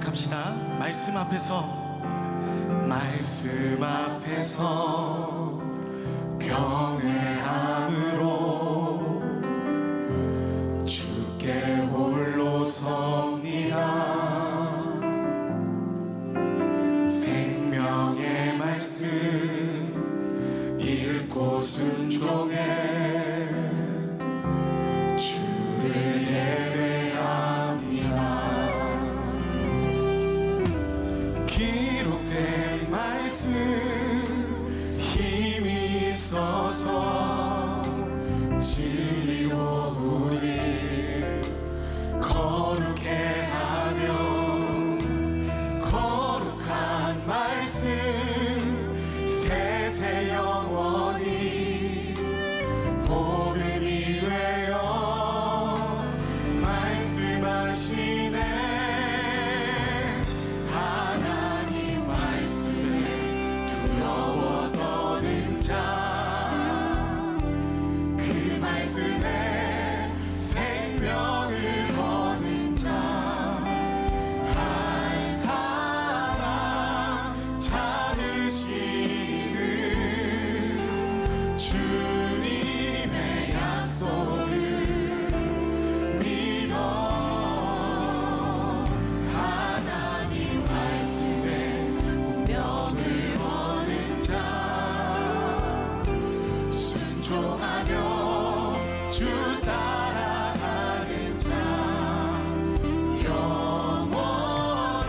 고백합시다. 말씀 앞에서 경외함으로 주께 홀로 섭니다. 생명의 말씀 읽고 순종해 주를 예배합니다. 기록된 말씀 힘이 있어서 진리로 우리 거룩해 하며 거룩한 말씀 세세 영원히 복음이 되어 말씀하시네. 하나님 말씀에 두려워 떠는 자, 그 말씀에 생명을 거는 자, 한 사람 찾으시는 주님의 약속을 믿어. 하나님 말씀에 운명을 거는 자, 순종하며 주 따라가는 자, 영원한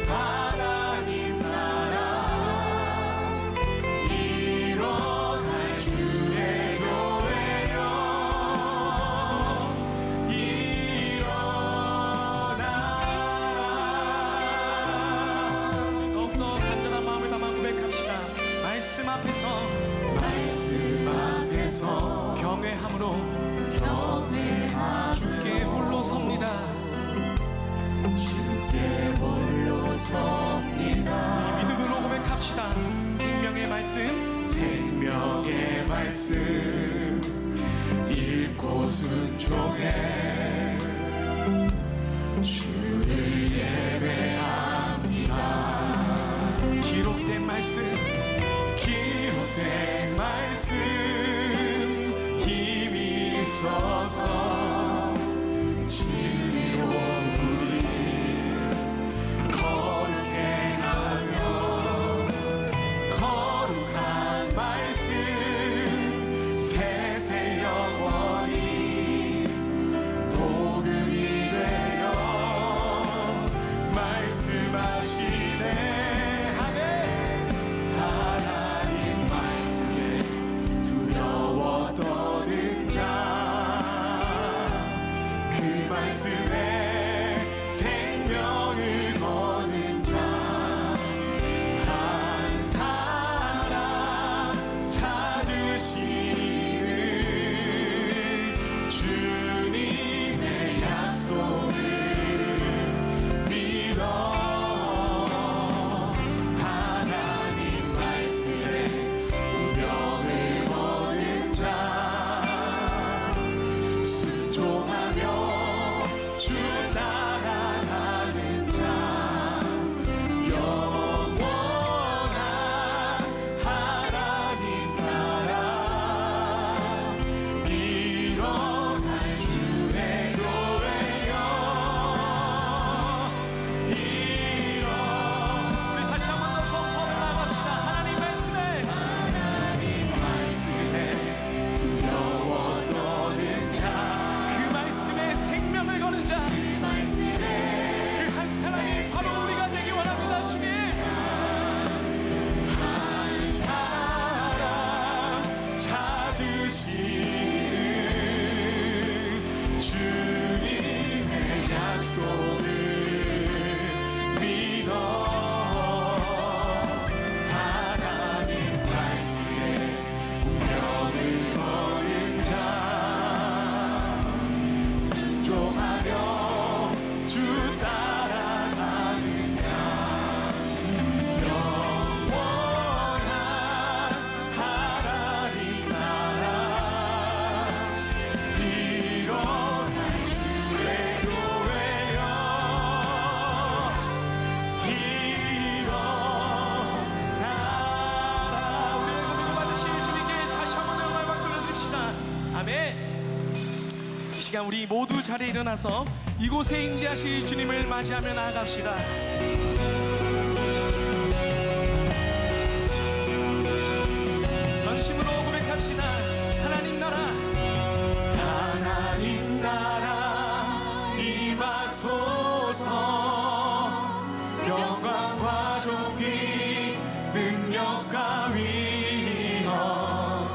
하나님 나라 이뤄갈 주의 교회여 일어나라. 더욱더 간절한 마음을 담아 고백합시다. 말씀 앞에서 경외함으로 주께 홀로 섭니다. 주께 홀로 섭니다. 이 믿음으로 고백합시다. 생명의 말씀 읽고 순종해 주를 예배합니다. 기록된 말씀 힘이 있어서 진리로 우리 거룩해 하며 거룩한 말씀 세세 영원히 복음이 되어 말씀하시네. 하나님 말씀에 두려워 떠는 자, 그 말씀에 생명을 거는 자, 한 사람 찾으시는 주님의 약속을 믿어. 하나님 말씀에 운명을 거는 자, 순종하며 주 우리 모두 자리에 일어나서 이곳에 임재하실 주님을 맞이하며 나아갑시다. 전심으로 고백합시다. 하나님 나라, 하나님 나라 임하소서. 영광과 존귀 능력과 위엄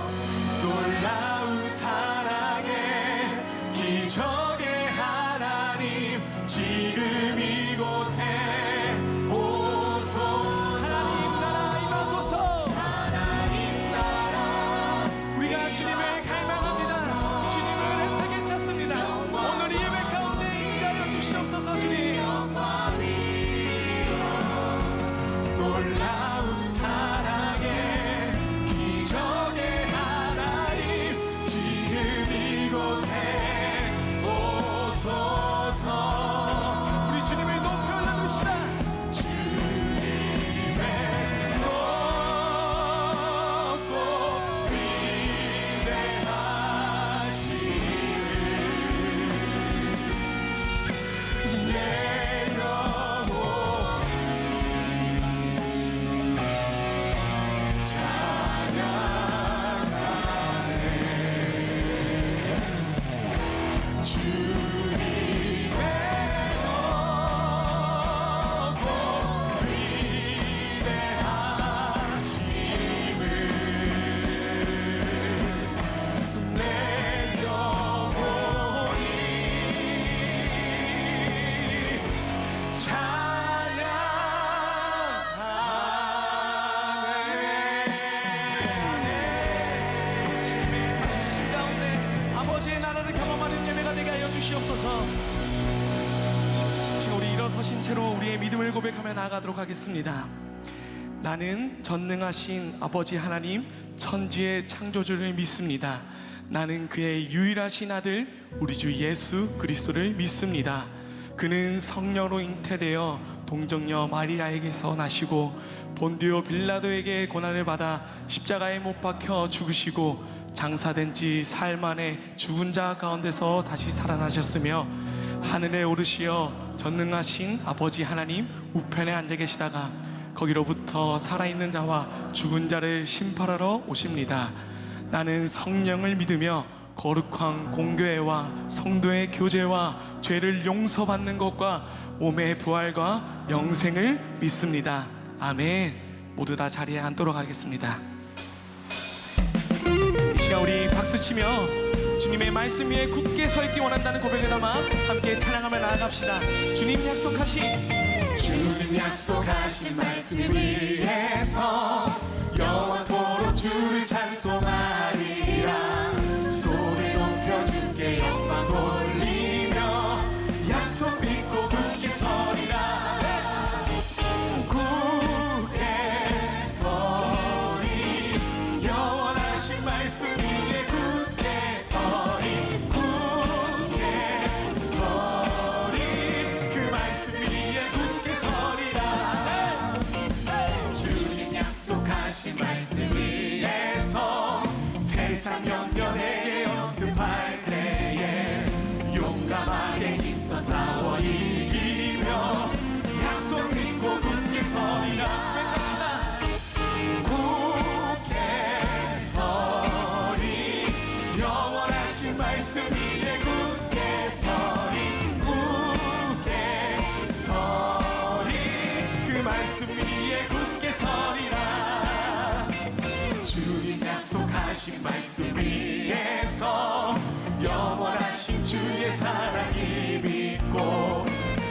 놀라운 사랑의 기적의 하나님 지금 이곳에 오소서. 하나님 나라 임하소서. 하나님 나라 우리가 주님을 갈망합니다. 주님을 애타게 찾습니다. 오늘 이 예배 가운데 임재하여 주시옵소서. 주님 놀라운 사랑의 기적의 하나님 지금 이곳에 오소서. 우리 주님을 높이 올려봅시다. 주님의 높고 위대하심을 내 영혼 지금 우리 일어서신 채로 우리의 믿음을 고백하며 나아가도록 하겠습니다. 나는 전능하신 아버지 하나님 천지의 창조주를 믿습니다. 나는 그의 유일하신 아들 우리 주 예수 그리스도를 믿습니다. 그는 성령으로 잉태되어 동정녀 마리아에게서 나시고 본디오 빌라도에게 고난을 받아 십자가에 못 박혀 죽으시고 장사된 지 사흘 만에 죽은 자 가운데서 다시 살아나셨으며 하늘에 오르시어 전능하신 아버지 하나님 우편에 앉아 계시다가 거기로부터 살아있는 자와 죽은 자를 심판하러 오십니다. 나는 성령을 믿으며 거룩한 공교회와 성도의 교제와 죄를 용서받는 것과 몸의 부활과 영생을 믿습니다. 아멘. 모두 다 자리에 앉도록 하겠습니다. 이 시간 우리 박수치며 주님의 말씀 위에 굳게 서 있기 원한다는 고백을 담아 함께 찬양하며 나아갑시다. 주님 약속하신 말씀 위에서 영원토록 주를 찬송하리라. 소리 높여 주께 영광 돌리며 약속 믿고 굳게 서리라. 굳게 서리 영원하신 말씀 위에 굳게 서리. 굳게 서리 그 말씀 위에 굳게 서리라. 주님 약속하신 말씀 위에서 세상 영련에게 연습할 때에 용감하게 힘써 싸워 이기며 약속 믿고 굳게 서리라. 굳게 서리 영원하신 말씀 위에 굳게 서리. 굳게 서리 그 말씀 위에 굳게 서리라. 주님 약속하신 말씀 위에서 영원하신 주의 사랑이 믿고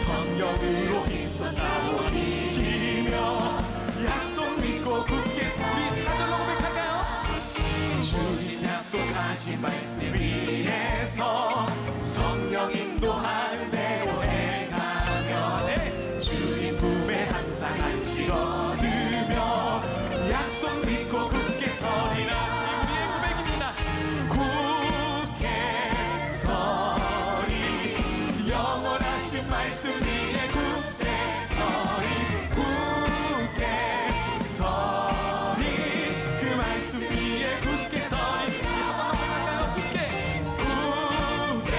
성령으로 힘써 싸워 이기며 약속 믿고 굳게 서리. 사절로 고백할까요? 주님 약속하신 말씀 위에서 성령 인도하는 대로 행하며 주님 품에 항상 안식 얻으며 약속 믿고 굳게 서리라. 우리의 고백입니다. 굳게 서리 영원하신 말씀 위에 굳게 서리. 굳게 서리 그 말씀 위에 굳게 서리. 한 번만 할까요? 굳게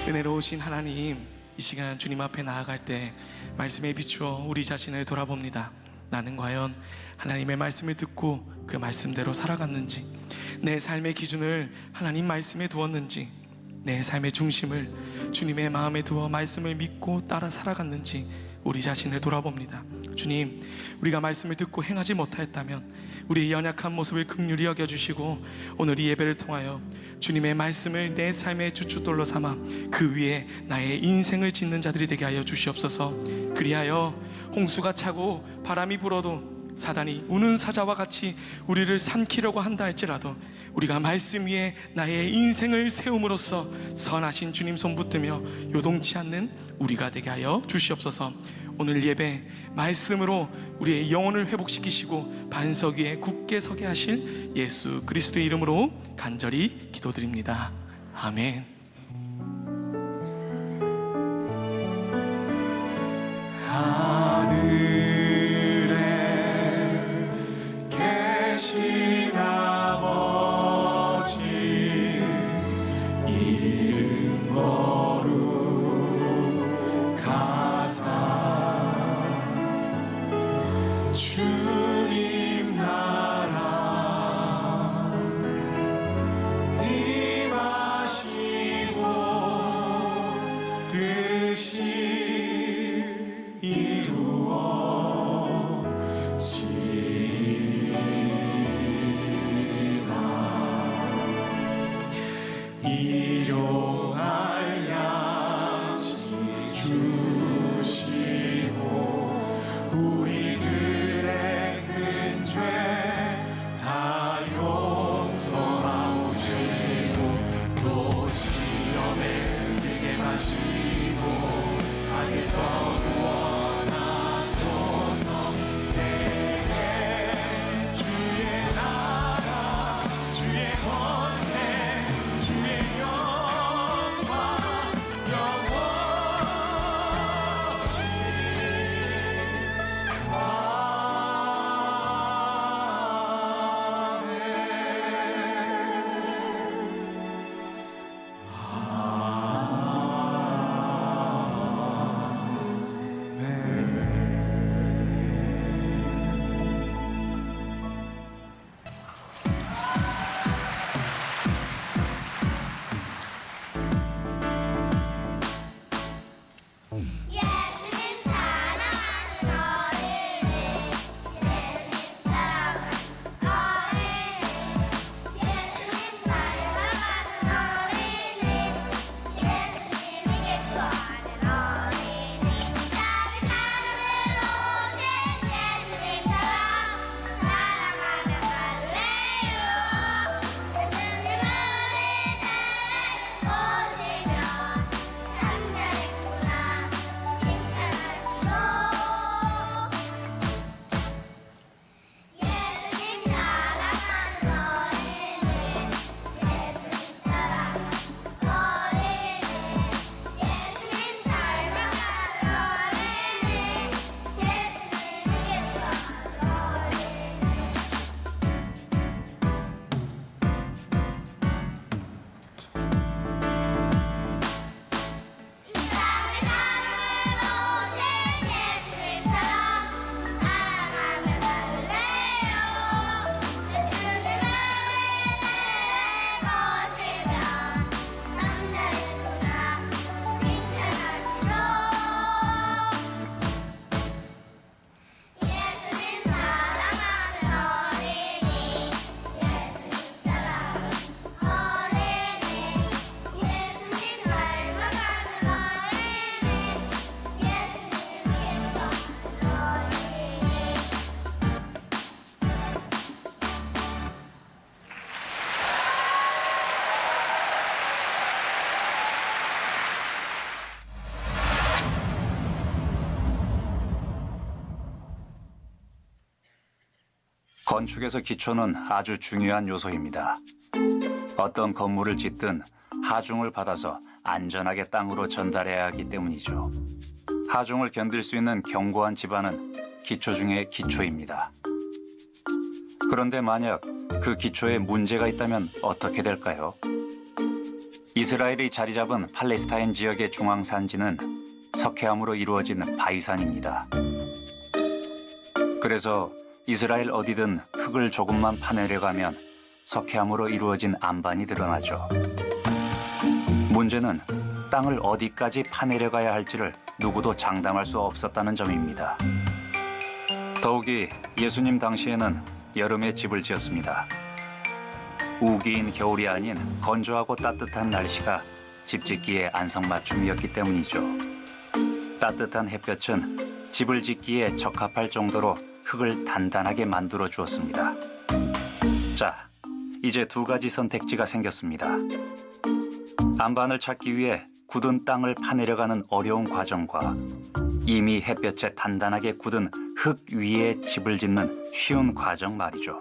은혜로우신 하나님, 이 시간 주님 앞에 나아갈 때 말씀에 비추어 우리 자신을 돌아봅니다. 나는 과연 하나님의 말씀을 듣고 그 말씀대로 살아갔는지, 내 삶의 기준을 하나님 말씀에 두었는지, 내 삶의 중심을 주님의 마음에 두어 말씀을 믿고 따라 살아갔는지 우리 자신을 돌아봅니다. 주님, 우리가 말씀을 듣고 행하지 못하였다면 우리의 연약한 모습을 긍휼히 여겨주시고, 오늘 이 예배를 통하여 주님의 말씀을 내 삶의 주춧돌로 삼아 그 위에 나의 인생을 짓는 자들이 되게 하여 주시옵소서. 그리하여 홍수가 차고 바람이 불어도 사단이 우는 사자와 같이 우리를 삼키려고 한다 할지라도 우리가 말씀 위에 나의 인생을 세움으로써 선하신 주님 손 붙들며 요동치 않는 우리가 되게 하여 주시옵소서. 오늘 예배 말씀으로 우리의 영혼을 회복시키시고 반석 위에 굳게 서게 하실 예수 그리스도의 이름으로 간절히 기도드립니다. 아멘. 하늘에 계신 아버지 이름 거룩하사 주님 나라 임하시고 뜻이 이루어지다. 일용할 양식 주시고 우리들의 큰 죄 다 용서하시고 또 시험에 들게 마시고 악에서 구원하소서. 내게 주의 나라 주의 권세 주의 영광 예수님 사랑하는 어린이 예수님 사랑하는 어린이 예수님 닮아가는 어린이 예수님이 기뻐하는 어린이 작은 하늘을 오신 예수님처럼 사랑하며 갈래요. 예수님 우리들을 보시면 참되겠구나 칭찬하시고 예수님 사랑하는 어린이 예수님 사랑하는 어린이 예수님 닮아가는 어린이 예수님이 기뻐하는 건축에서 기초는 아주 중요한 요소입니다. 어떤 건물을 짓든 하중을 받아서 안전하게 땅으로 전달해야 하기 때문이죠. 하중을 견딜 수 있는 견고한 지반은 기초 중의 기초입니다. 그런데 만약 그 기초에 문제가 있다면 어떻게 될까요? 이스라엘이 자리 잡은 팔레스타인 지역의 중앙산지는 석회암으로 이루어진 바위산입니다. 그래서 이스라엘 어디든 흙을 조금만 파내려가면 석회암으로 이루어진 안반이 드러나죠. 문제는 땅을 어디까지 파내려가야 할지를 누구도 장담할 수 없었다는 점입니다. 더욱이 예수님 당시에는 여름에 집을 지었습니다. 우기인 겨울이 아닌 건조하고 따뜻한 날씨가 집 짓기에 안성맞춤이었기 때문이죠. 따뜻한 햇볕은 집을 짓기에 적합할 정도로 흙을 단단하게 만들어 주었습니다. 자, 이제 두 가지 선택지가 생겼습니다. 안반을 찾기 위해 굳은 땅을 파내려가는 어려운 과정과 이미 햇볕에 단단하게 굳은 흙 위에 집을 짓는 쉬운 과정 말이죠.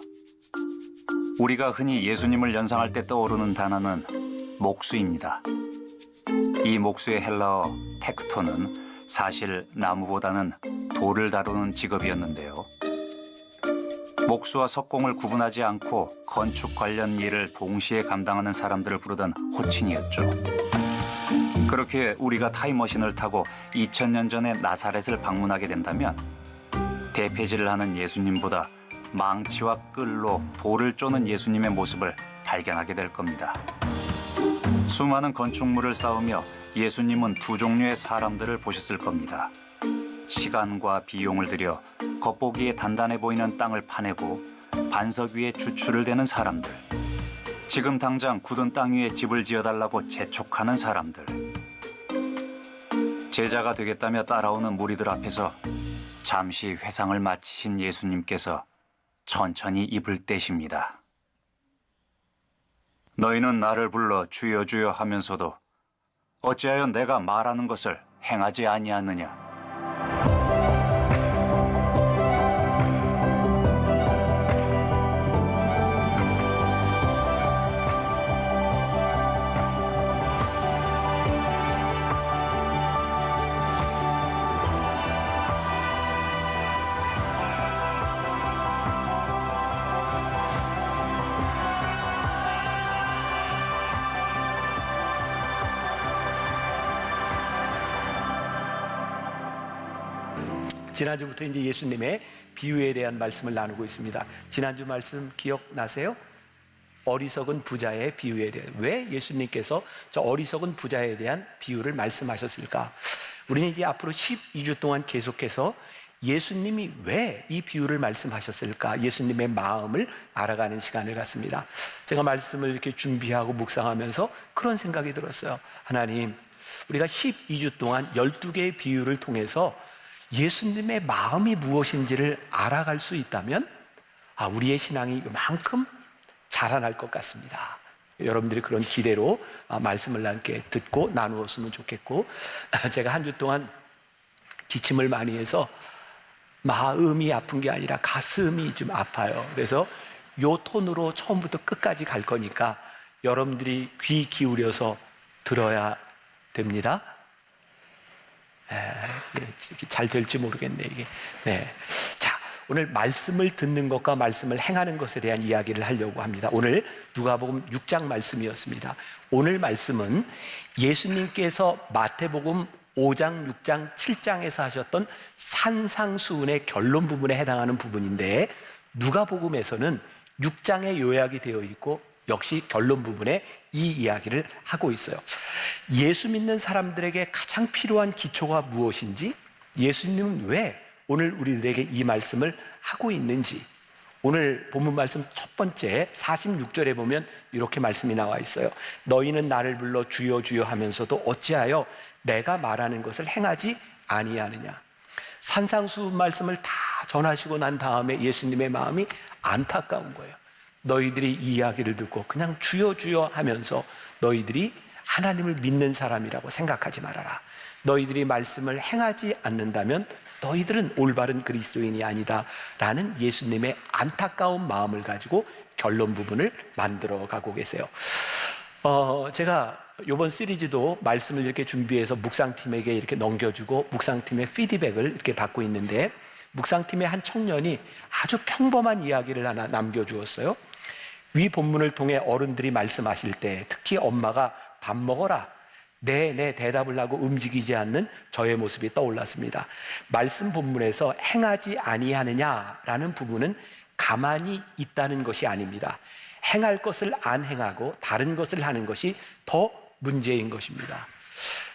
우리가 흔히 예수님을 연상할 때 떠오르는 단어는 목수입니다. 이 목수의 헬라어 텍토는 사실 나무보다는 돌을 다루는 직업이었는데요. 목수와 석공을 구분하지 않고 건축 관련 일을 동시에 감당하는 사람들을 부르던 호칭이었죠. 그렇게 우리가 타임머신을 타고 2000년 전에 나사렛을 방문하게 된다면 대패질을 하는 예수님보다 망치와 끌로 돌을 쪼는 예수님의 모습을 발견하게 될 겁니다. 수많은 건축물을 쌓으며 예수님은 두 종류의 사람들을 보셨을 겁니다. 시간과 비용을 들여 겉보기에 단단해 보이는 땅을 파내고 반석 위에 주추를 대는 사람들. 지금 당장 굳은 땅 위에 집을 지어달라고 재촉하는 사람들. 제자가 되겠다며 따라오는 무리들 앞에서 잠시 회상을 마치신 예수님께서 천천히 입을 떼십니다. 너희는 나를 불러 주여 주여 하면서도 어찌하여 내가 말하는 것을 행하지 아니하느냐. 지난주부터 이제 예수님의 비유에 대한 말씀을 나누고 있습니다. 지난주 말씀 기억나세요? 어리석은 부자의 비유에 대해 왜 예수님께서 저 어리석은 부자에 대한 비유를 말씀하셨을까? 우리는 이제 앞으로 12주 동안 계속해서 예수님이 왜 이 비유를 말씀하셨을까? 예수님의 마음을 알아가는 시간을 갖습니다. 제가 말씀을 이렇게 준비하고 묵상하면서 그런 생각이 들었어요. 하나님, 우리가 12주 동안 12개의 비유를 통해서 예수님의 마음이 무엇인지를 알아갈 수 있다면 우리의 신앙이 이만큼 자라날 것 같습니다. 여러분들이 그런 기대로 말씀을 함께 듣고 나누었으면 좋겠고, 제가 한 주 동안 기침을 많이 해서 마음이 아픈 게 아니라 가슴이 좀 아파요. 그래서 요 톤으로 처음부터 끝까지 갈 거니까 여러분들이 귀 기울여서 들어야 됩니다. 잘 될지 모르겠네 이게. 네. 자, 오늘 말씀을 듣는 것과 말씀을 행하는 것에 대한 이야기를 하려고 합니다. 오늘 누가복음 6장 말씀이었습니다. 오늘 말씀은 예수님께서 마태복음 5장, 6장, 7장에서 하셨던 산상수훈의 결론 부분에 해당하는 부분인데, 누가복음에서는 6장에 요약이 되어 있고 역시 결론 부분에 이 이야기를 하고 있어요. 예수 믿는 사람들에게 가장 필요한 기초가 무엇인지, 예수님은 왜 오늘 우리들에게 이 말씀을 하고 있는지, 오늘 본문 말씀 첫 번째 46절에 보면 이렇게 말씀이 나와 있어요. 너희는 나를 불러 주여 주여 하면서도 어찌하여 내가 말하는 것을 행하지 아니하느냐. 산상수훈 말씀을 다 전하시고 난 다음에 예수님의 마음이 안타까운 거예요. 너희들이 이 이야기를 듣고 그냥 주여 주여 하면서 너희들이 하나님을 믿는 사람이라고 생각하지 말아라. 너희들이 말씀을 행하지 않는다면 너희들은 올바른 그리스도인이 아니다 라는 예수님의 안타까운 마음을 가지고 결론 부분을 만들어 가고 계세요. 제가 이번 시리즈도 말씀을 이렇게 준비해서 묵상팀에게 이렇게 넘겨주고 묵상팀의 피드백을 이렇게 받고 있는데, 묵상팀의 한 청년이 아주 평범한 이야기를 하나 남겨주었어요. 위 본문을 통해 어른들이 말씀하실 때, 특히 엄마가 밥 먹어라. 네 대답을 하고 움직이지 않는 저의 모습이 떠올랐습니다. 말씀 본문에서 행하지 아니하느냐라는 부분은 가만히 있다는 것이 아닙니다. 행할 것을 안 행하고 다른 것을 하는 것이 더 문제인 것입니다.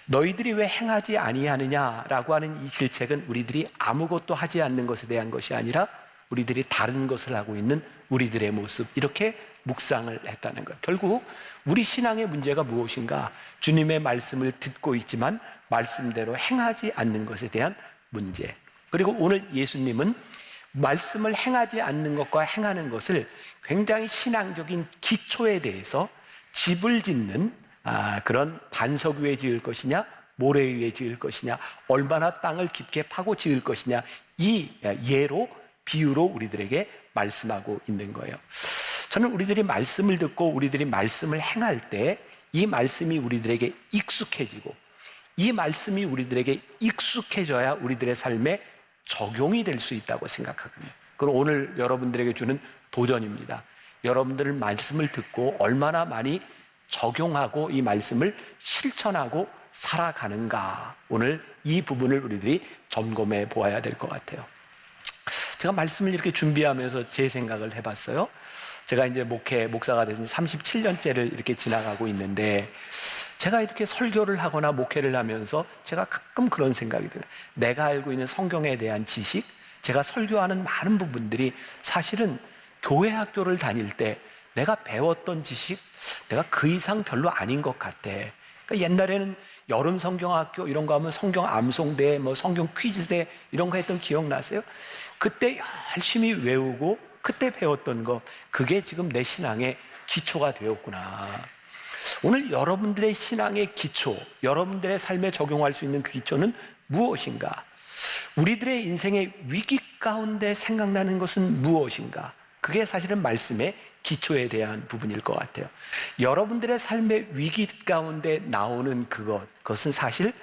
너희들이 왜 행하지 아니하느냐라고 하는 이 질책은 우리들이 아무것도 하지 않는 것에 대한 것이 아니라 우리들이 다른 것을 하고 있는 우리들의 모습, 이렇게 묵상을 했다는 것. 결국 우리 신앙의 문제가 무엇인가? 주님의 말씀을 듣고 있지만 말씀대로 행하지 않는 것에 대한 문제. 그리고 오늘 예수님은 말씀을 행하지 않는 것과 행하는 것을 굉장히 신앙적인 기초에 대해서 집을 짓는 그런 반석 위에 지을 것이냐, 모래 위에 지을 것이냐, 얼마나 땅을 깊게 파고 지을 것이냐, 이 예로 비유로 우리들에게 말씀하고 있는 거예요. 저는 우리들이 말씀을 듣고 우리들이 말씀을 행할 때 이 말씀이 우리들에게 익숙해지고 이 말씀이 우리들에게 익숙해져야 우리들의 삶에 적용이 될 수 있다고 생각하거든요. 그럼 오늘 여러분들에게 주는 도전입니다. 여러분들 말씀을 듣고 얼마나 많이 적용하고 이 말씀을 실천하고 살아가는가, 오늘 이 부분을 우리들이 점검해 보아야 될 것 같아요. 제가 말씀을 이렇게 준비하면서 제 생각을 해봤어요. 제가 이제 목사가 돼서 37년째를 이렇게 지나가고 있는데, 제가 이렇게 설교를 하거나 목회를 하면서 제가 가끔 그런 생각이 들어요. 내가 알고 있는 성경에 대한 지식, 제가 설교하는 많은 부분들이 사실은 교회 학교를 다닐 때 내가 배웠던 지식, 내가 그 이상 별로 아닌 것 같아. 그러니까 옛날에는 여름 성경학교 이런 거 하면 성경 암송대, 뭐 성경 퀴즈대 이런 거 했던 기억 나세요? 그때 열심히 외우고 그때 배웠던 거, 그게 지금 내 신앙의 기초가 되었구나. 오늘 여러분들의 신앙의 기초, 여러분들의 삶에 적용할 수 있는 그 기초는 무엇인가? 우리들의 인생의 위기 가운데 생각나는 것은 무엇인가? 그게 사실은 말씀의 기초에 대한 부분일 것 같아요. 여러분들의 삶의 위기 가운데 나오는 그것은 사실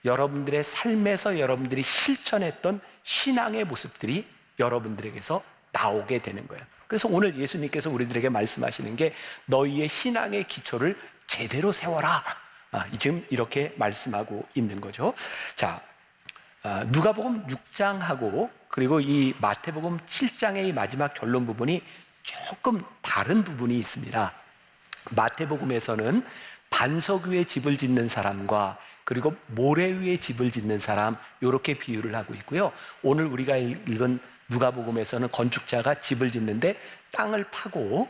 여러분들의 삶에서 여러분들이 실천했던 신앙의 모습들이 여러분들에게서 나오게 되는 거예요. 그래서 오늘 예수님께서 우리들에게 말씀하시는 게 너희의 신앙의 기초를 제대로 세워라. 지금 이렇게 말씀하고 있는 거죠. 자, 누가복음 6장하고 그리고 이 마태복음 7장의 이 마지막 결론 부분이 조금 다른 부분이 있습니다. 마태복음에서는 반석 위에 집을 짓는 사람과 그리고 모래 위에 집을 짓는 사람, 이렇게 비유를 하고 있고요. 오늘 우리가 읽은 누가복음에서는 건축자가 집을 짓는데 땅을 파고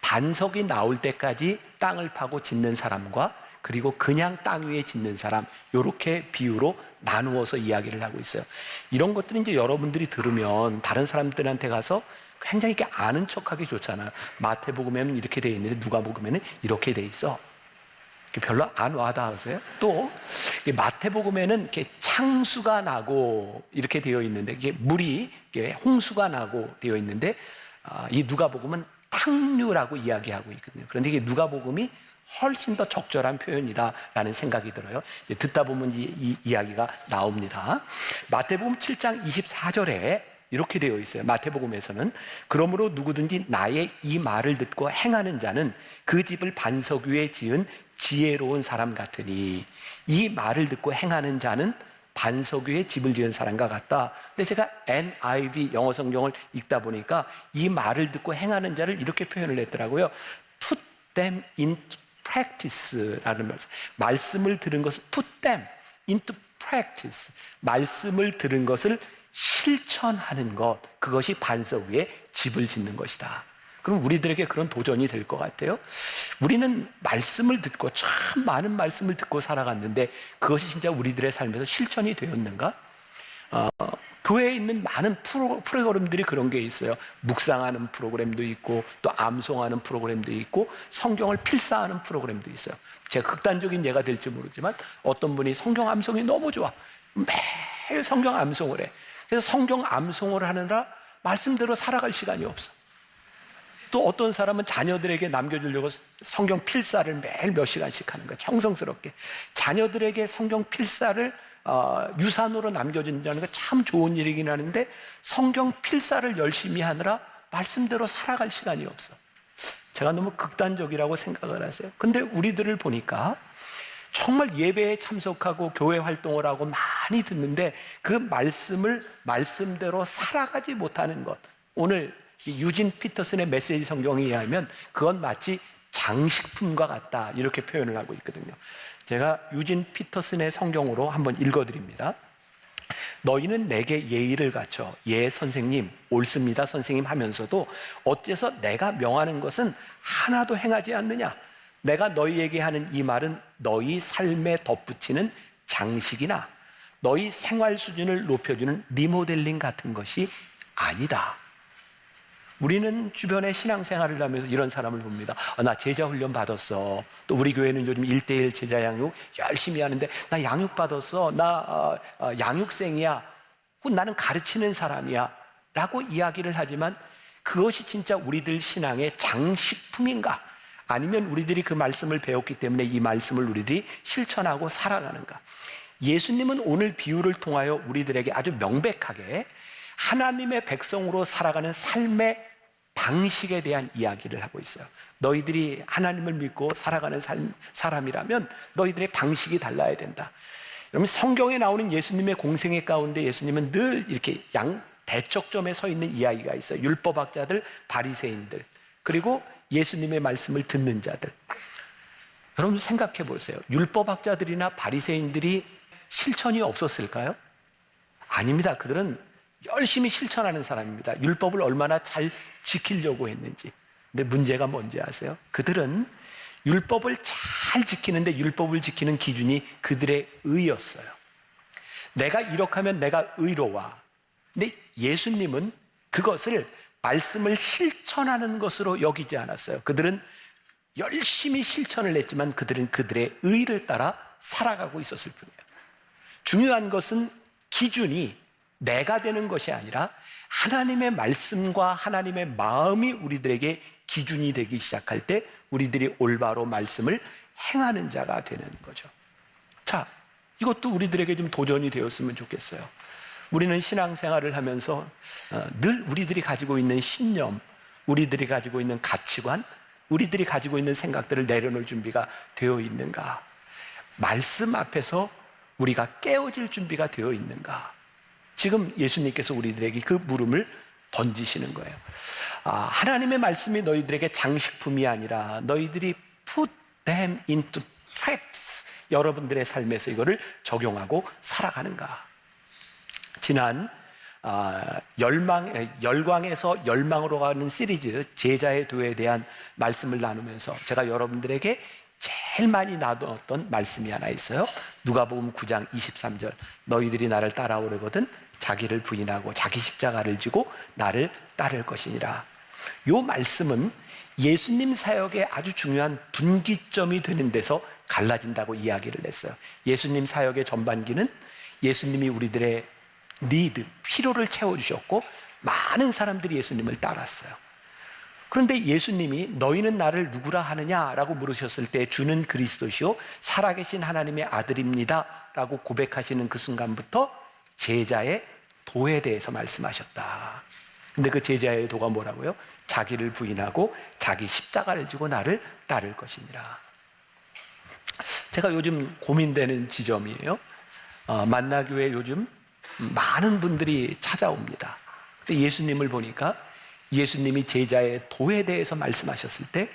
반석이 나올 때까지 땅을 파고 짓는 사람과 그리고 그냥 땅 위에 짓는 사람, 이렇게 비유로 나누어서 이야기를 하고 있어요. 이런 것들은 이제 여러분들이 들으면 다른 사람들한테 가서 굉장히 이렇게 아는 척하기 좋잖아요. 마태복음에는 이렇게 돼 있는데 누가복음에는 이렇게 돼 있어. 별로 안 와닿으세요? 또 마태복음에는 이렇게 창수가 나고 이렇게 되어 있는데, 이게 물이 이렇게 홍수가 나고 되어 있는데, 이 누가복음은 탕류라고 이야기하고 있거든요. 그런데 이게 누가복음이 훨씬 더 적절한 표현이다라는 생각이 들어요. 이제 듣다 보면 이 이야기가 나옵니다. 마태복음 7장 24절에 이렇게 되어 있어요. 마태복음에서는 그러므로 누구든지 나의 이 말을 듣고 행하는 자는 그 집을 반석 위에 지은 지혜로운 사람 같으니, 이 말을 듣고 행하는 자는 반석 위에 집을 지은 사람과 같다. 근데 제가 NIV 영어 성경을 읽다 보니까 이 말을 듣고 행하는 자를 이렇게 표현을 했더라고요. Put them into practice라는 말씀을 들은 것을 put them into practice, 말씀을 들은 것을 실천하는 것, 그것이 반석 위에 집을 짓는 것이다. 그럼 우리들에게 그런 도전이 될 것 같아요. 우리는 말씀을 듣고 참 많은 말씀을 듣고 살아갔는데 그것이 진짜 우리들의 삶에서 실천이 되었는가? 교회에 있는 많은 프로그램들이 그런 게 있어요. 묵상하는 프로그램도 있고 또 암송하는 프로그램도 있고 성경을 필사하는 프로그램도 있어요. 제가 극단적인 예가 될지 모르지만 어떤 분이 성경 암송이 너무 좋아, 매일 성경 암송을 해. 그래서 성경 암송을 하느라 말씀대로 살아갈 시간이 없어. 또 어떤 사람은 자녀들에게 남겨주려고 성경 필사를 매일 몇 시간씩 하는 거야. 정성스럽게 자녀들에게 성경 필사를 유산으로 남겨준다는 거 참 좋은 일이긴 하는데, 성경 필사를 열심히 하느라 말씀대로 살아갈 시간이 없어. 제가 너무 극단적이라고 생각을 하세요. 근데 우리들을 보니까 정말 예배에 참석하고 교회 활동을 하고 많이 듣는데 그 말씀을 말씀대로 살아가지 못하는 것. 오늘 유진 피터슨의 메시지 성경에 의하면 그건 마치 장식품과 같다 이렇게 표현을 하고 있거든요. 제가 유진 피터슨의 성경으로 한번 읽어드립니다. 너희는 내게 예의를 갖춰 예 선생님 옳습니다 선생님 하면서도 어째서 내가 명하는 것은 하나도 행하지 않느냐. 내가 너희에게 하는 이 말은 너희 삶에 덧붙이는 장식이나 너희 생활 수준을 높여주는 리모델링 같은 것이 아니다. 우리는 주변에 신앙생활을 하면서 이런 사람을 봅니다. 나 제자 훈련 받았어. 또 우리 교회는 요즘 1:1 제자 양육 열심히 하는데 나 양육 받았어. 나 양육생이야. 나는 가르치는 사람이야. 라고 이야기를 하지만 그것이 진짜 우리들 신앙의 장식품인가? 아니면 우리들이 그 말씀을 배웠기 때문에 이 말씀을 우리들이 실천하고 살아가는가? 예수님은 오늘 비유를 통하여 우리들에게 아주 명백하게 하나님의 백성으로 살아가는 삶의 방식에 대한 이야기를 하고 있어요. 너희들이 하나님을 믿고 살아가는 사람이라면 너희들의 방식이 달라야 된다. 여러분 성경에 나오는 예수님의 공생애 가운데 예수님은 늘 이렇게 대척점에 서 있는 이야기가 있어요. 율법학자들, 바리새인들, 그리고 예수님의 말씀을 듣는 자들. 여러분 생각해 보세요. 율법학자들이나 바리새인들이 실천이 없었을까요? 아닙니다. 그들은 열심히 실천하는 사람입니다. 율법을 얼마나 잘 지키려고 했는지. 근데 문제가 뭔지 아세요? 그들은 율법을 잘 지키는데 율법을 지키는 기준이 그들의 의였어요. 내가 이렇게 하면 내가 의로워. 근데 예수님은 그것을 말씀을 실천하는 것으로 여기지 않았어요. 그들은 열심히 실천을 했지만 그들은 그들의 의를 따라 살아가고 있었을 뿐이에요. 중요한 것은 기준이 내가 되는 것이 아니라 하나님의 말씀과 하나님의 마음이 우리들에게 기준이 되기 시작할 때 우리들이 올바로 말씀을 행하는 자가 되는 거죠. 자, 이것도 우리들에게 좀 도전이 되었으면 좋겠어요. 우리는 신앙생활을 하면서 늘 우리들이 가지고 있는 신념, 우리들이 가지고 있는 가치관, 우리들이 가지고 있는 생각들을 내려놓을 준비가 되어 있는가? 말씀 앞에서 우리가 깨어질 준비가 되어 있는가? 지금 예수님께서 우리들에게 그 물음을 던지시는 거예요. 하나님의 말씀이 너희들에게 장식품이 아니라 너희들이 put them into practice. 여러분들의 삶에서 이거를 적용하고 살아가는가? 지난 열광에서 열망으로 가는 시리즈 제자의 도에 대한 말씀을 나누면서 제가 여러분들에게 제일 많이 나눴던 말씀이 하나 있어요. 누가복음 9장 23절 너희들이 나를 따라오려거든 자기를 부인하고 자기 십자가를 지고 나를 따를 것이니라. 이 말씀은 예수님 사역의 아주 중요한 분기점이 되는 데서 갈라진다고 이야기를 했어요. 예수님 사역의 전반기는 예수님이 우리들의 니드, 필요를 채워주셨고 많은 사람들이 예수님을 따랐어요. 그런데 예수님이 너희는 나를 누구라 하느냐라고 물으셨을 때 주는 그리스도시요 살아계신 하나님의 아들입니다 라고 고백하시는 그 순간부터 제자의 도에 대해서 말씀하셨다. 근데 그 제자의 도가 뭐라고요? 자기를 부인하고 자기 십자가를 지고 나를 따를 것이니라. 제가 요즘 고민되는 지점이에요. 만나교회 요즘 많은 분들이 찾아옵니다. 근데 예수님을 보니까 예수님이 제자의 도에 대해서 말씀하셨을 때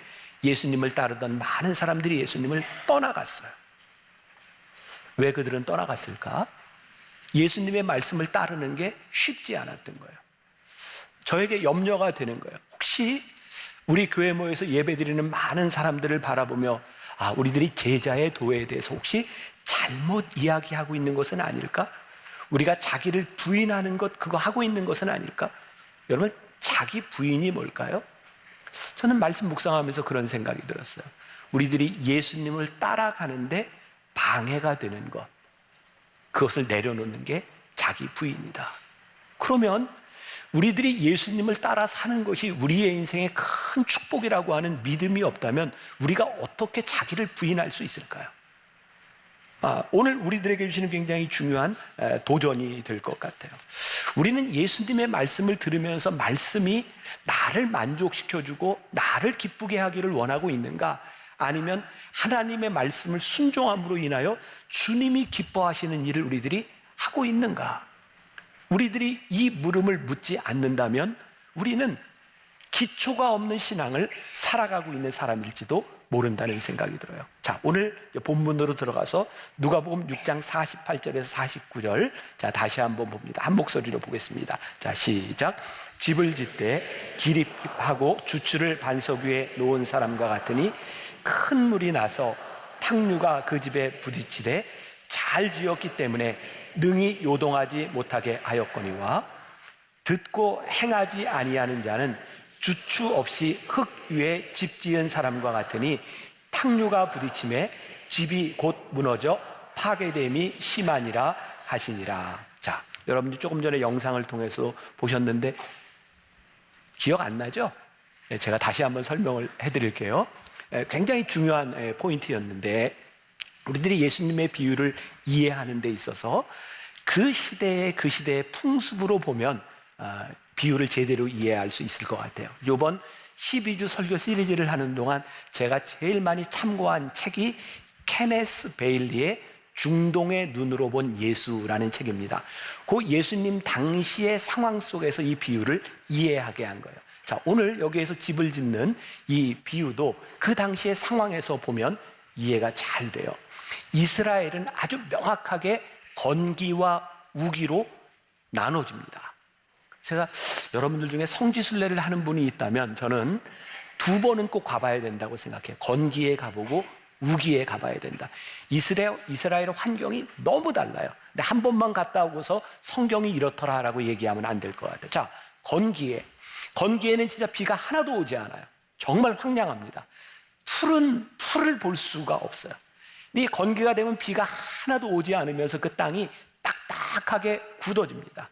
예수님을 따르던 많은 사람들이 예수님을 떠나갔어요. 왜 그들은 떠나갔을까? 예수님의 말씀을 따르는 게 쉽지 않았던 거예요. 저에게 염려가 되는 거예요. 혹시 우리 교회 모여서 예배드리는 많은 사람들을 바라보며 우리들이 제자의 도에 대해서 혹시 잘못 이야기하고 있는 것은 아닐까? 우리가 자기를 부인하는 것 그거 하고 있는 것은 아닐까? 여러분 자기 부인이 뭘까요? 저는 말씀 묵상하면서 그런 생각이 들었어요. 우리들이 예수님을 따라가는데 방해가 되는 것 그것을 내려놓는 게 자기 부인이다. 그러면 우리들이 예수님을 따라 사는 것이 우리의 인생의 큰 축복이라고 하는 믿음이 없다면 우리가 어떻게 자기를 부인할 수 있을까요? 오늘 우리들에게 주시는 굉장히 중요한 도전이 될 것 같아요. 우리는 예수님의 말씀을 들으면서 말씀이 나를 만족시켜주고 나를 기쁘게 하기를 원하고 있는가? 아니면 하나님의 말씀을 순종함으로 인하여 주님이 기뻐하시는 일을 우리들이 하고 있는가? 우리들이 이 물음을 묻지 않는다면 우리는 기초가 없는 신앙을 살아가고 있는 사람일지도 모른다는 생각이 들어요. 자, 오늘 본문으로 들어가서 누가복음 6장 48절에서 49절. 자, 다시 한번 봅니다. 한 목소리로 보겠습니다. 자, 시작. 집을 짓되 기립하고 주추를 반석 위에 놓은 사람과 같으니 큰 물이 나서 탕류가 그 집에 부딪히되 잘 지었기 때문에 능히 요동하지 못하게 하였거니와 듣고 행하지 아니하는 자는 주추 없이 흙 위에 집 지은 사람과 같으니 탕류가 부딪힘에 집이 곧 무너져 파괴됨이 심하니라 하시니라. 자, 여러분들 조금 전에 영상을 통해서 보셨는데 기억 안 나죠? 제가 다시 한번 설명을 해드릴게요. 굉장히 중요한 포인트였는데 우리들이 예수님의 비유를 이해하는 데 있어서 그 시대의 풍습으로 보면 비유를 제대로 이해할 수 있을 것 같아요. 이번 12주 설교 시리즈를 하는 동안 제가 제일 많이 참고한 책이 케네스 베일리의 중동의 눈으로 본 예수라는 책입니다. 그 예수님 당시의 상황 속에서 이 비유를 이해하게 한 거예요. 자, 오늘 여기에서 집을 짓는 이 비유도 그 당시의 상황에서 보면 이해가 잘 돼요. 이스라엘은 아주 명확하게 건기와 우기로 나눠집니다. 제가 여러분들 중에 성지순례를 하는 분이 있다면 저는 2번은 꼭 가봐야 된다고 생각해요. 건기에 가보고 우기에 가봐야 된다. 이스라엘 환경이 너무 달라요. 근데 한 번만 갔다 오고서 성경이 이렇더라라고 얘기하면 안 될 것 같아요. 자, 건기에는 진짜 비가 하나도 오지 않아요. 정말 황량합니다. 풀을 볼 수가 없어요. 근데 건기가 되면 비가 하나도 오지 않으면서 그 땅이 딱딱하게 굳어집니다.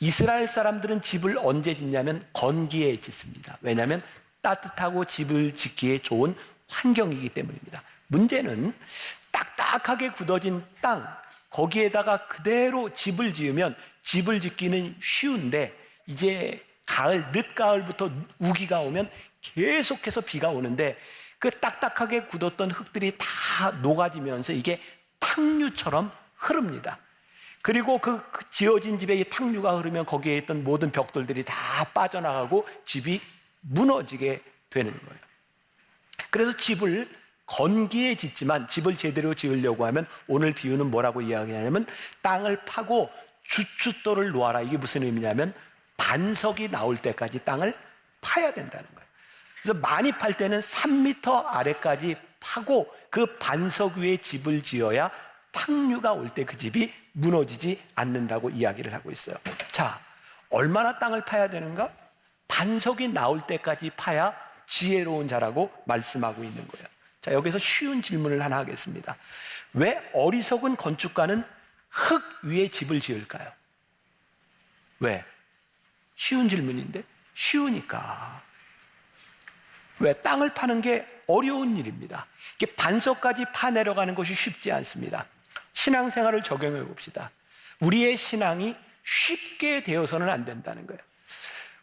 이스라엘 사람들은 집을 언제 짓냐면 건기에 짓습니다. 왜냐하면 따뜻하고 집을 짓기에 좋은 환경이기 때문입니다. 문제는 딱딱하게 굳어진 땅, 거기에다가 그대로 집을 지으면 집을 짓기는 쉬운데 이제 늦가을부터 우기가 오면 계속해서 비가 오는데 그 딱딱하게 굳었던 흙들이 다 녹아지면서 이게 탕류처럼 흐릅니다. 그리고 그 지어진 집에 이 탕류가 흐르면 거기에 있던 모든 벽돌들이 다 빠져나가고 집이 무너지게 되는 거예요. 그래서 집을 건기에 짓지만 집을 제대로 지으려고 하면 오늘 비유는 뭐라고 이야기하냐면 땅을 파고 주춧돌을 놓아라. 이게 무슨 의미냐면 반석이 나올 때까지 땅을 파야 된다는 거예요. 그래서 많이 팔 때는 3m 아래까지 파고 그 반석 위에 집을 지어야 탕류가 올 때 그 집이 무너지지 않는다고 이야기를 하고 있어요. 자, 얼마나 땅을 파야 되는가? 반석이 나올 때까지 파야 지혜로운 자라고 말씀하고 있는 거예요. 자, 여기서 쉬운 질문을 하나 하겠습니다. 왜 어리석은 건축가는 흙 위에 집을 지을까요? 왜? 쉬운 질문인데 쉬우니까. 왜? 땅을 파는 게 어려운 일입니다. 이게 반석까지 파내려가는 것이 쉽지 않습니다. 신앙생활을 적용해 봅시다. 우리의 신앙이 쉽게 되어서는 안 된다는 거예요.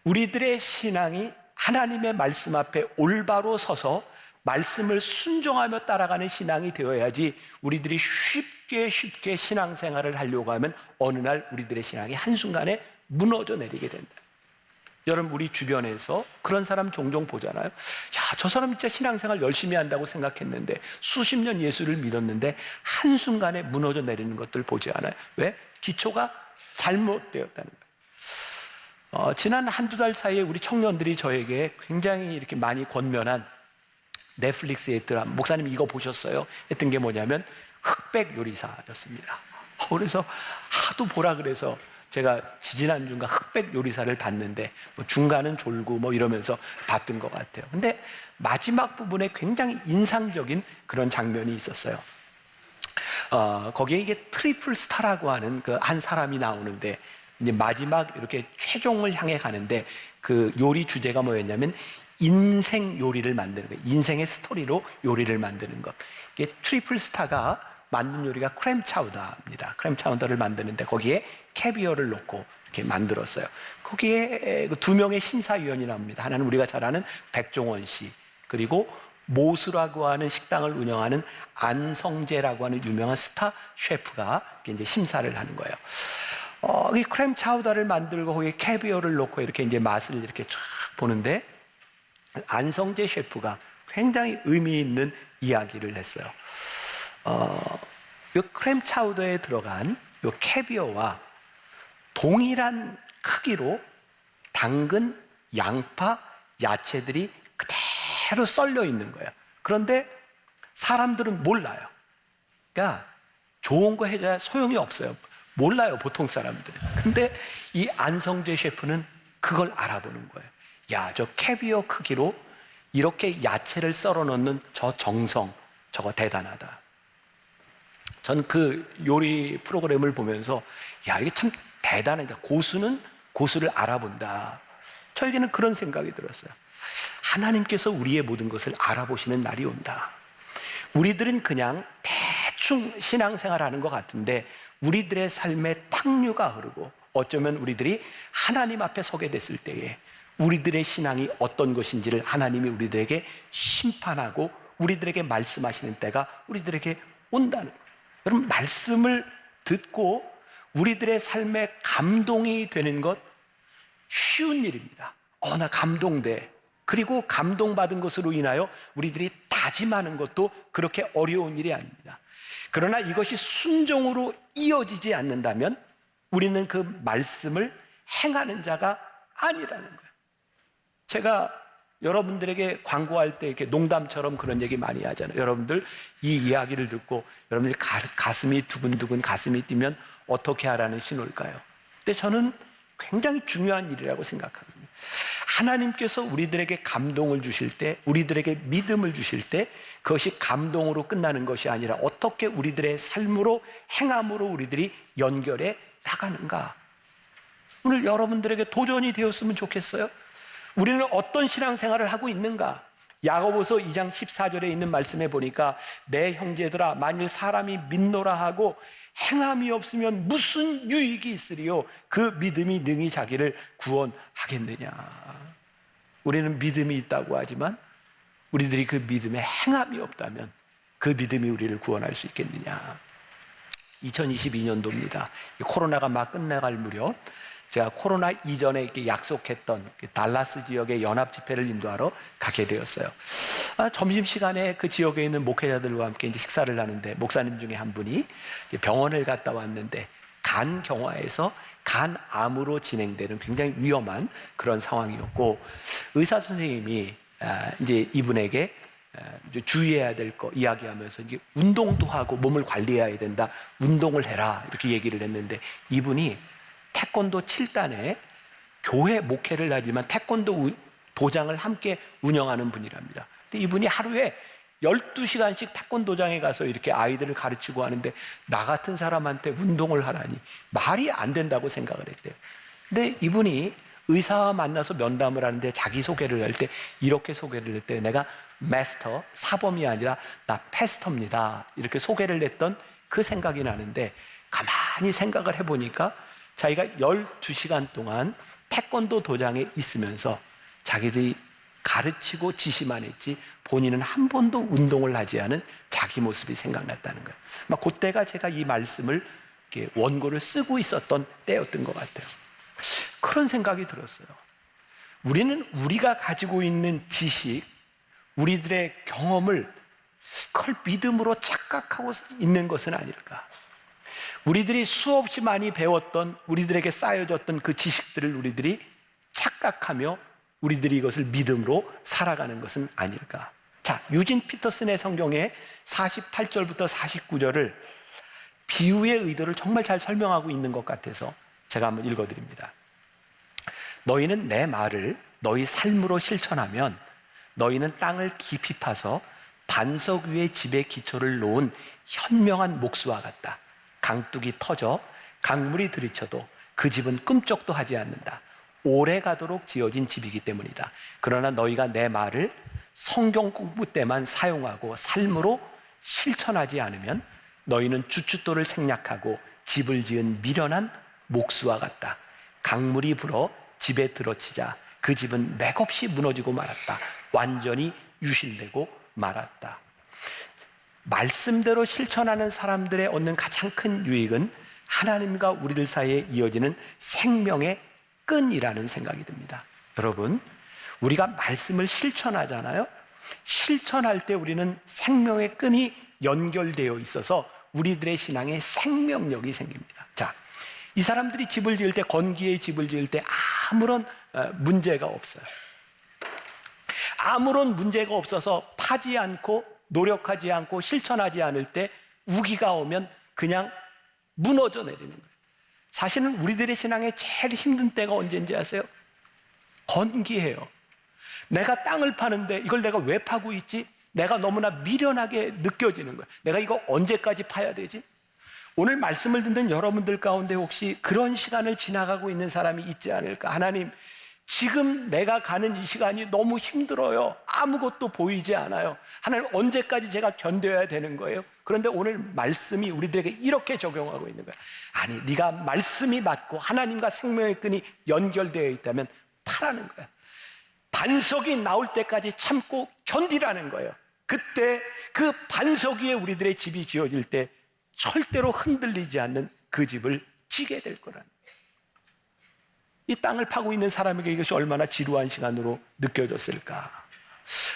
우리들의 신앙이 하나님의 말씀 앞에 올바로 서서 말씀을 순종하며 따라가는 신앙이 되어야지 우리들이 쉽게 신앙생활을 하려고 하면 어느 날 우리들의 신앙이 한순간에 무너져 내리게 된다. 여러분, 우리 주변에서 그런 사람 종종 보잖아요. 야, 저 사람 진짜 신앙생활 열심히 한다고 생각했는데 수십 년 예수를 믿었는데 한순간에 무너져 내리는 것들 보지 않아요? 왜? 기초가 잘못되었다는 거예요. 지난 한두 달 사이에 우리 청년들이 저에게 굉장히 이렇게 많이 권면한 넷플릭스의 드라마, 목사님 이거 보셨어요? 했던 게 뭐냐면 흑백 요리사였습니다. 그래서 하도 보라 그래서 제가 지지난주인가 흑백 요리사를 봤는데 뭐 중간은 졸고 뭐 이러면서 봤던 것 같아요. 근데 마지막 부분에 굉장히 인상적인 그런 장면이 있었어요. 거기에 이게 트리플 스타라고 하는 그 한 사람이 나오는데 이제 마지막 이렇게 최종을 향해 가는데 그 요리 주제가 뭐였냐면 인생 요리를 만드는 거예요. 인생의 스토리로 요리를 만드는 것. 이게 트리플 스타가 만든 요리가 크렘 차우다입니다. 크렘 차우다를 만드는데 거기에 캐비어를 넣고 이렇게 만들었어요. 거기에 2명의 심사위원이 나옵니다. 하나는 우리가 잘 아는 백종원 씨, 그리고 모수라고 하는 식당을 운영하는 안성재라고 하는 유명한 스타 셰프가 이제 심사를 하는 거예요. 이 크렘 차우다를 만들고 거기에 캐비어를 넣고 이렇게 이제 맛을 이렇게 쫙 보는데 안성재 셰프가 굉장히 의미 있는 이야기를 했어요. 이 크렘 차우더에 들어간 이 캐비어와 동일한 크기로 당근, 양파, 야채들이 그대로 썰려 있는 거예요. 그런데 사람들은 몰라요. 그러니까 좋은 거 해줘야 소용이 없어요. 몰라요, 보통 사람들은. 근데 이 안성재 셰프는 그걸 알아보는 거예요. 야, 저 캐비어 크기로 이렇게 야채를 썰어 넣는 저 정성, 저거 대단하다. 저는 그 요리 프로그램을 보면서 야, 이게 참 대단하다. 고수는 고수를 알아본다. 저에게는 그런 생각이 들었어요. 하나님께서 우리의 모든 것을 알아보시는 날이 온다. 우리들은 그냥 대충 신앙생활하는 것 같은데 우리들의 삶에 탕류가 흐르고 어쩌면 우리들이 하나님 앞에 서게 됐을 때에 우리들의 신앙이 어떤 것인지를 하나님이 우리들에게 심판하고 우리들에게 말씀하시는 때가 우리들에게 온다는 거예요. 여러분, 말씀을 듣고 우리들의 삶에 감동이 되는 것 쉬운 일입니다. 나 감동돼. 그리고 감동받은 것으로 인하여 우리들이 다짐하는 것도 그렇게 어려운 일이 아닙니다. 그러나 이것이 순종으로 이어지지 않는다면 우리는 그 말씀을 행하는 자가 아니라는 거예요. 제가 여러분들에게 광고할 때 이렇게 농담처럼 그런 얘기 많이 하잖아요. 여러분들 이 이야기를 듣고 여러분들이 가슴이 두근두근 가슴이 뛰면 어떻게 하라는 신호일까요? 근데 저는 굉장히 중요한 일이라고 생각합니다. 하나님께서 우리들에게 감동을 주실 때, 우리들에게 믿음을 주실 때 그것이 감동으로 끝나는 것이 아니라 어떻게 우리들의 삶으로 행함으로 우리들이 연결해 나가는가. 오늘 여러분들에게 도전이 되었으면 좋겠어요. 우리는 어떤 신앙생활을 하고 있는가? 야고보서 2장 14절에 있는 말씀에 보니까 내 형제들아 만일 사람이 믿노라 하고 행함이 없으면 무슨 유익이 있으리요? 그 믿음이 능히 자기를 구원하겠느냐. 우리는 믿음이 있다고 하지만 우리들이 그 믿음에 행함이 없다면 그 믿음이 우리를 구원할 수 있겠느냐. 2022년도입니다. 코로나가 막 끝나갈 무렵 제가 코로나 이전에 이렇게 약속했던 달라스 지역의 연합 집회를 인도하러 가게 되었어요. 점심시간에 그 지역에 있는 목회자들과 함께 이제 식사를 하는데 목사님 중에 한 분이 병원을 갔다 왔는데 간 경화에서 간암으로 진행되는 굉장히 위험한 그런 상황이었고 의사 선생님이 이제 이분에게 이제 주의해야 될 거 이야기하면서 이제 운동도 하고 몸을 관리해야 된다. 운동을 해라. 이렇게 얘기를 했는데 이분이 태권도 7단에 교회 목회를 하지만 태권도 도장을 함께 운영하는 분이랍니다. 근데 이분이 하루에 12시간씩 태권도장에 가서 이렇게 아이들을 가르치고 하는데 나 같은 사람한테 운동을 하라니 말이 안 된다고 생각을 했대요. 근데 이분이 의사와 만나서 면담을 하는데 자기소개를 할 때 이렇게 소개를 했대요. 내가 마스터, 사범이 아니라 나 패스터입니다. 이렇게 소개를 했던 그 생각이 나는데 가만히 생각을 해보니까 자기가 12시간 동안 태권도 도장에 있으면서 자기들이 가르치고 지시만 했지 본인은 한 번도 운동을 하지 않은 자기 모습이 생각났다는 거예요. 막 그때가 제가 이 말씀을 이렇게 원고를 쓰고 있었던 때였던 것 같아요. 그런 생각이 들었어요. 우리는 우리가 가지고 있는 지식, 우리들의 경험을 그걸 믿음으로 착각하고 있는 것은 아닐까. 우리들이 수없이 많이 배웠던 우리들에게 쌓여졌던 그 지식들을 우리들이 착각하며 우리들이 이것을 믿음으로 살아가는 것은 아닐까. 자, 유진 피터슨의 성경의 48절부터 49절을 비유의 의도를 정말 잘 설명하고 있는 것 같아서 제가 한번 읽어드립니다. 너희는 내 말을 너희 삶으로 실천하면 너희는 땅을 깊이 파서 반석 위에 집의 기초를 놓은 현명한 목수와 같다. 강둑이 터져 강물이 들이쳐도 그 집은 꿈쩍도 하지 않는다. 오래 가도록 지어진 집이기 때문이다. 그러나 너희가 내 말을 성경 공부 때만 사용하고 삶으로 실천하지 않으면 너희는 주춧돌을 생략하고 집을 지은 미련한 목수와 같다. 강물이 불어 집에 들어치자 그 집은 맥없이 무너지고 말았다. 완전히 유실되고 말았다. 말씀대로 실천하는 사람들의 얻는 가장 큰 유익은 하나님과 우리들 사이에 이어지는 생명의 끈이라는 생각이 듭니다. 여러분, 우리가 말씀을 실천하잖아요. 실천할 때 우리는 생명의 끈이 연결되어 있어서 우리들의 신앙에 생명력이 생깁니다. 자, 이 사람들이 집을 지을 때, 건기의 집을 지을 때 아무런 문제가 없어요. 아무런 문제가 없어서 파지 않고 노력하지 않고 실천하지 않을 때 우기가 오면 그냥 무너져 내리는 거예요. 사실은 우리들의 신앙에 제일 힘든 때가 언제인지 아세요? 건기예요. 내가 땅을 파는데 이걸 내가 왜 파고 있지? 내가 너무나 미련하게 느껴지는 거예요. 내가 이거 언제까지 파야 되지? 오늘 말씀을 듣는 여러분들 가운데 혹시 그런 시간을 지나가고 있는 사람이 있지 않을까? 하나님, 지금 내가 가는 이 시간이 너무 힘들어요. 아무것도 보이지 않아요. 하나님, 언제까지 제가 견뎌야 되는 거예요? 그런데 오늘 말씀이 우리들에게 이렇게 적용하고 있는 거예요. 아니, 네가 말씀이 맞고 하나님과 생명의 끈이 연결되어 있다면 파라는 거예요. 반석이 나올 때까지 참고 견디라는 거예요. 그때 그 반석 위에 우리들의 집이 지어질 때 절대로 흔들리지 않는 그 집을 지게 될 거라는 거예요. 이 땅을 파고 있는 사람에게 이것이 얼마나 지루한 시간으로 느껴졌을까.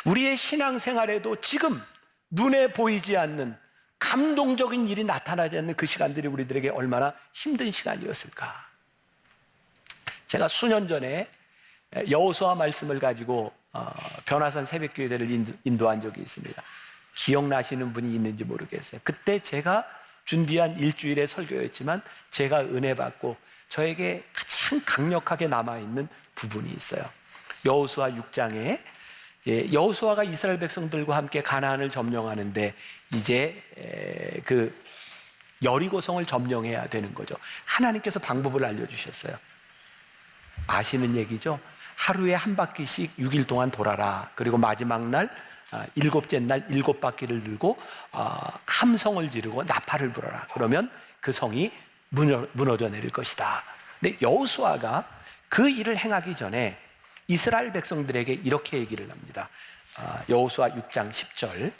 우리의 신앙생활에도 지금 눈에 보이지 않는 감동적인 일이 나타나지 않는 그 시간들이 우리들에게 얼마나 힘든 시간이었을까. 제가 수년 전에 여호수아 말씀을 가지고 변화산 새벽교회를 인도한 적이 있습니다. 기억나시는 분이 있는지 모르겠어요. 그때 제가 준비한 일주일의 설교였지만 제가 은혜 받고 저에게 가장 강력하게 남아있는 부분이 있어요. 여호수아 6장에 여호수아가 이스라엘 백성들과 함께 가나안을 점령하는데 이제 그 여리고성을 점령해야 되는 거죠. 하나님께서 방법을 알려주셨어요. 아시는 얘기죠? 하루에 한 바퀴씩 6일 동안 돌아라. 그리고 마지막 날 일곱째 날 7바퀴를 들고 함성을 지르고 나팔을 불어라. 그러면 그 성이 무너져 내릴 것이다. 근데 여호수아가 그 일을 행하기 전에 이스라엘 백성들에게 이렇게 얘기를 합니다. 여호수아 6장 10절.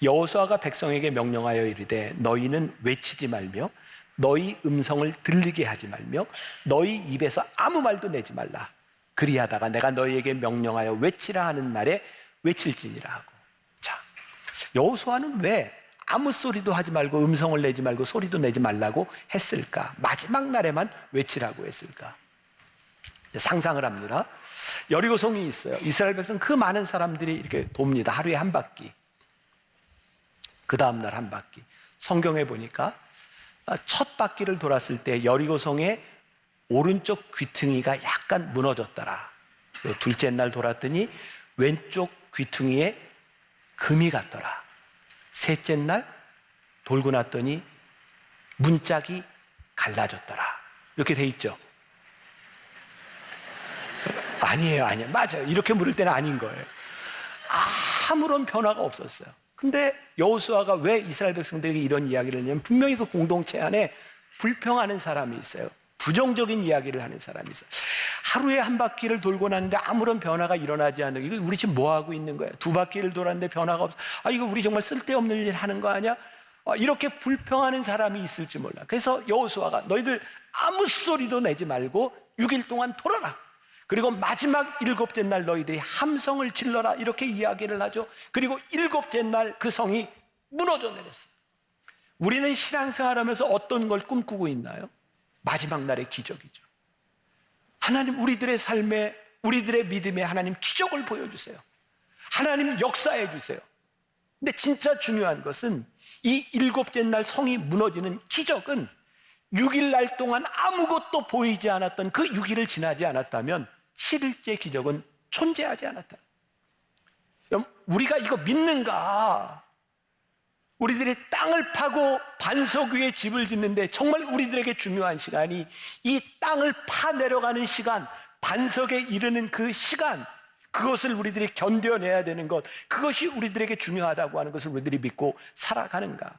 여호수아가 백성에게 명령하여 이르되 너희는 외치지 말며 너희 음성을 들리게 하지 말며 너희 입에서 아무 말도 내지 말라. 그리하다가 내가 너희에게 명령하여 외치라 하는 날에 외칠지니라 하고. 자, 여호수아는 왜 아무 소리도 하지 말고 음성을 내지 말고 소리도 내지 말라고 했을까? 마지막 날에만 외치라고 했을까? 상상을 합니다. 여리고성이 있어요. 이스라엘 백성 그 많은 사람들이 이렇게 돕니다. 하루에 한 바퀴. 그 다음날 한 바퀴. 성경에 보니까 첫 바퀴를 돌았을 때 여리고성의 오른쪽 귀퉁이가 약간 무너졌더라. 둘째 날 돌았더니 왼쪽 귀퉁이에 금이 갔더라. 셋째 날 돌고 났더니 문짝이 갈라졌더라. 이렇게 돼 있죠. 아니에요. 맞아요. 이렇게 물을 때는 아닌 거예요. 아무런 변화가 없었어요. 근데 여호수아가 왜 이스라엘 백성들에게 이런 이야기를 하냐면 분명히 그 공동체 안에 불평하는 사람이 있어요. 부정적인 이야기를 하는 사람이 있어요. 하루에 한 바퀴를 돌고 났는데 아무런 변화가 일어나지 않는, 이거 우리 지금 뭐 하고 있는 거야? 두 바퀴를 돌았는데 변화가 없어. 이거 우리 정말 쓸데없는 일 하는 거 아니야? 이렇게 불평하는 사람이 있을지 몰라. 그래서 여호수아가 너희들 아무 소리도 내지 말고 6일 동안 돌아라. 그리고 마지막 7째 날 너희들이 함성을 질러라. 이렇게 이야기를 하죠. 그리고 7째 날 그 성이 무너져 내렸어요. 우리는 신앙생활하면서 어떤 걸 꿈꾸고 있나요? 마지막 날의 기적이죠. 하나님, 우리들의 삶에, 우리들의 믿음에 하나님 기적을 보여주세요. 하나님 역사해 주세요. 근데 진짜 중요한 것은 이 7째 날 성이 무너지는 기적은 6일 날 동안 아무것도 보이지 않았던 그 6일을 지나지 않았다면 7일째 기적은 존재하지 않았다. 우리가 이거 믿는가? 우리들이 땅을 파고 반석 위에 집을 짓는데 정말 우리들에게 중요한 시간이 이 땅을 파 내려가는 시간, 반석에 이르는 그 시간, 그것을 우리들이 견뎌내야 되는 것, 그것이 우리들에게 중요하다고 하는 것을 우리들이 믿고 살아가는가?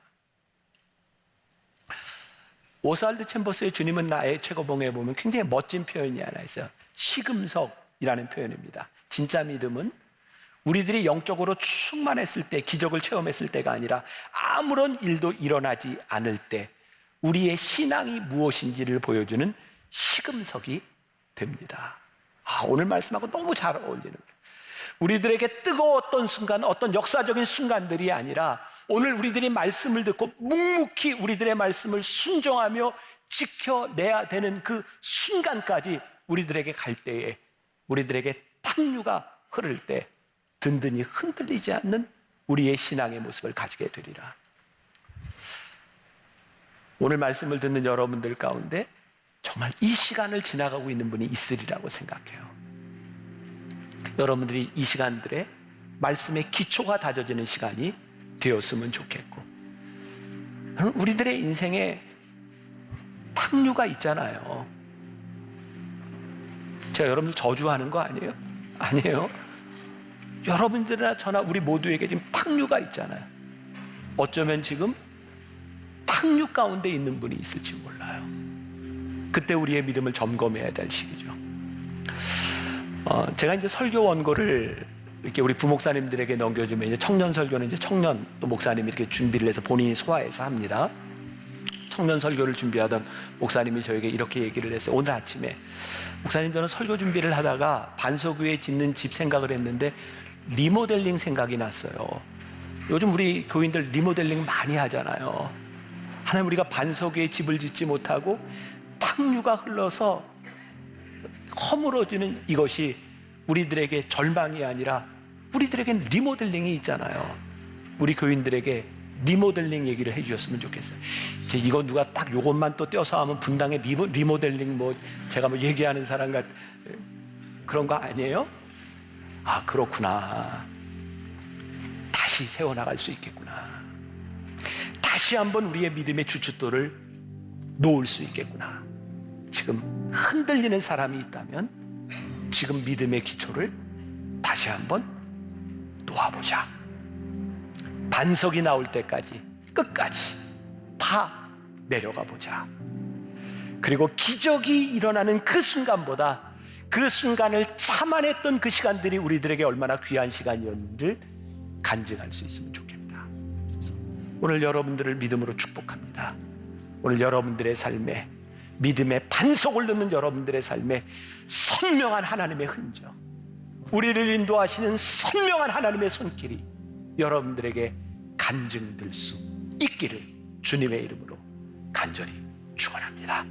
오스왈드 챔버스의 주님은 나의 최고봉에 보면 굉장히 멋진 표현이 하나 있어요. 시금석이라는 표현입니다. 진짜 믿음은 우리들이 영적으로 충만했을 때, 기적을 체험했을 때가 아니라 아무런 일도 일어나지 않을 때 우리의 신앙이 무엇인지를 보여주는 시금석이 됩니다. 오늘 말씀하고 너무 잘 어울리는 거예요. 우리들에게 뜨거웠던 순간, 어떤 역사적인 순간들이 아니라 오늘 우리들이 말씀을 듣고 묵묵히 우리들의 말씀을 순종하며 지켜내야 되는 그 순간까지 우리들에게 갈 때에, 우리들에게 탕류가 흐를 때 든든히 흔들리지 않는 우리의 신앙의 모습을 가지게 되리라. 오늘 말씀을 듣는 여러분들 가운데 정말 이 시간을 지나가고 있는 분이 있으리라고 생각해요. 여러분들이 이 시간들에 말씀의 기초가 다져지는 시간이 되었으면 좋겠고, 우리들의 인생에 탕류가 있잖아요. 제가 여러분들 저주하는 거 아니에요? 아니에요. 여러분들이나 저나 우리 모두에게 지금 탕류가 있잖아요. 어쩌면 지금 탕류 가운데 있는 분이 있을지 몰라요. 그때 우리의 믿음을 점검해야 될 시기죠. 제가 이제 설교 원고를 이렇게 우리 부목사님들에게 넘겨주면 이제 청년 설교는 이제 청년 또 목사님이 이렇게 준비를 해서 본인이 소화해서 합니다. 청년 설교를 준비하던 목사님이 저에게 이렇게 얘기를 했어요. 오늘 아침에 목사님, 저는 설교 준비를 하다가 반석 위에 짓는 집 생각을 했는데 리모델링 생각이 났어요. 요즘 우리 교인들 리모델링 많이 하잖아요. 하나님, 우리가 반석 위에 집을 짓지 못하고 탕류가 흘러서 허물어지는 이것이 우리들에게 절망이 아니라 우리들에겐 리모델링이 있잖아요. 우리 교인들에게 리모델링 얘기를 해주셨으면 좋겠어요. 이제 이거 누가 딱 요것만 또 떼어서 하면 분당의 리모델링 제가 얘기하는 사람 그런 거 아니에요? 그렇구나. 다시 세워나갈 수 있겠구나. 다시 한번 우리의 믿음의 주춧돌을 놓을 수 있겠구나. 지금 흔들리는 사람이 있다면 지금 믿음의 기초를 다시 한번 놓아보자. 반석이 나올 때까지 끝까지 다 내려가 보자. 그리고 기적이 일어나는 그 순간보다 그 순간을 참아냈던 그 시간들이 우리들에게 얼마나 귀한 시간이었는지를 간증할 수 있으면 좋겠다. 오늘 여러분들을 믿음으로 축복합니다. 오늘 여러분들의 삶에, 믿음의 반석을 놓는 여러분들의 삶에 선명한 하나님의 흔적, 우리를 인도하시는 선명한 하나님의 손길이 여러분들에게 간증될 수 있기를 주님의 이름으로 간절히 축원합니다.